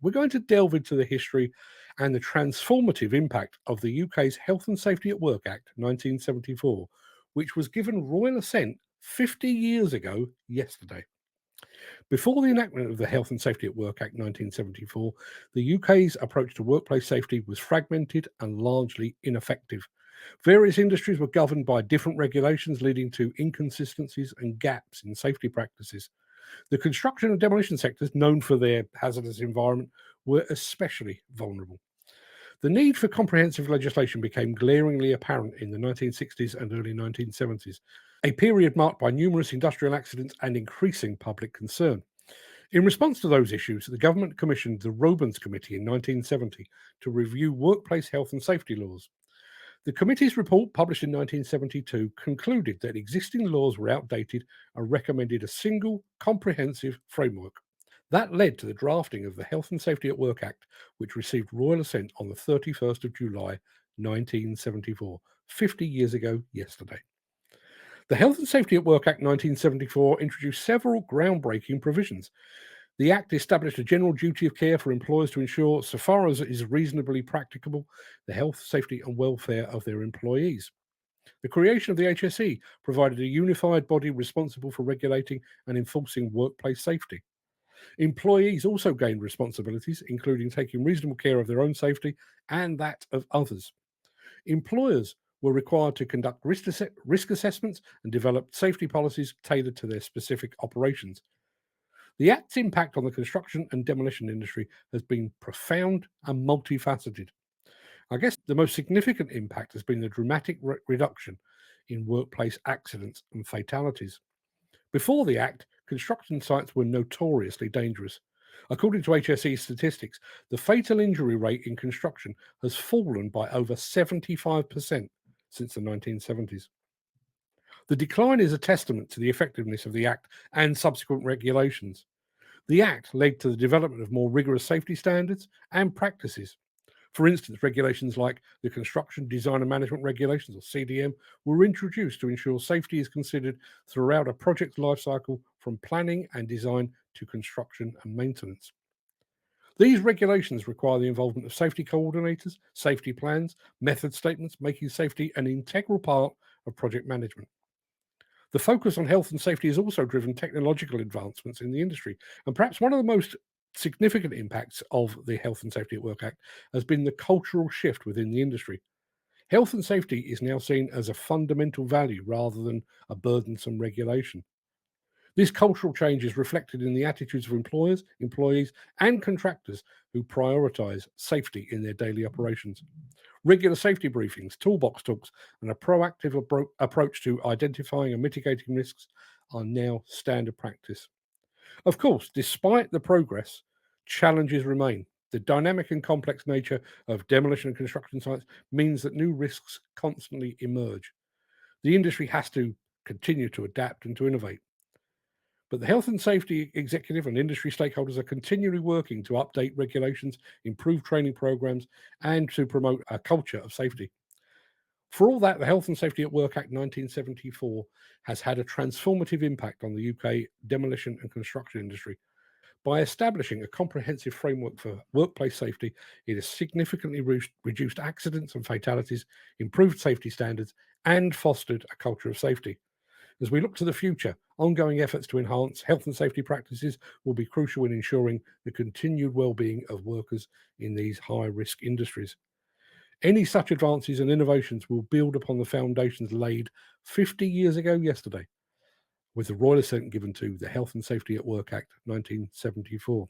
we're going to delve into the history and the transformative impact of the UK's Health and Safety at Work Act 1974, which was given royal assent 50 years ago yesterday. Before the enactment of the Health and Safety at Work Act 1974, the UK's approach to workplace safety was fragmented and largely ineffective. Various industries were governed by different regulations, leading to inconsistencies and gaps in safety practices. The construction and demolition sectors, known for their hazardous environment, were especially vulnerable. The need for comprehensive legislation became glaringly apparent in the 1960s and early 1970s, a period marked by numerous industrial accidents and increasing public concern. In response to those issues, the government commissioned the Robens Committee in 1970 to review workplace health and safety laws. The committee's report, published in 1972, concluded that existing laws were outdated and recommended a single, comprehensive framework. That led to the drafting of the Health and Safety at Work Act, which received royal assent on the 31st of July 1974, 50 years ago yesterday. The Health and Safety at Work Act 1974 introduced several groundbreaking provisions. The Act established a general duty of care for employers to ensure, so far as is reasonably practicable, the health, safety, and welfare of their employees. The creation of the HSE provided a unified body responsible for regulating and enforcing workplace safety. Employees also gained responsibilities, including taking reasonable care of their own safety and that of others. Employers were required to conduct risk assessments and develop safety policies tailored to their specific operations. The Act's impact on the construction and demolition industry has been profound and multifaceted. I guess the most significant impact has been the dramatic reduction in workplace accidents and fatalities. Before the Act, construction sites were notoriously dangerous. According to HSE statistics, the fatal injury rate in construction has fallen by over 75% since the 1970s. The decline is a testament to the effectiveness of the Act and subsequent regulations. The Act led to the development of more rigorous safety standards and practices. For instance, regulations like the Construction Design and Management Regulations, or CDM, were introduced to ensure safety is considered throughout a project's lifecycle, from planning and design to construction and maintenance. These regulations require the involvement of safety coordinators, safety plans, method statements, making safety an integral part of project management. The focus on health and safety has also driven technological advancements in the industry, and perhaps one of the most significant impacts of the Health and Safety at Work Act has been the cultural shift within the industry. Health and safety is now seen as a fundamental value rather than a burdensome regulation. This cultural change is reflected in the attitudes of employers, employees, and contractors who prioritize safety in their daily operations. Regular safety briefings, toolbox talks, and a proactive approach to identifying and mitigating risks are now standard practice. Of course, despite the progress, challenges remain. The dynamic and complex nature of demolition and construction sites means that new risks constantly emerge. The industry has to continue to adapt and to innovate. But the health and safety executive and industry stakeholders are continually working to update regulations, improve training programs, and to promote a culture of safety. For all that, the Health and Safety at Work Act 1974 has had a transformative impact on the UK demolition and construction industry. By establishing a comprehensive framework for workplace safety, it has significantly reduced accidents and fatalities, improved safety standards, and fostered a culture of safety. As we look to the future, ongoing efforts to enhance health and safety practices will be crucial in ensuring the continued well-being of workers in these high-risk industries. Any such advances and innovations will build upon the foundations laid 50 years ago yesterday, with the royal assent given to the Health and Safety at Work Act 1974.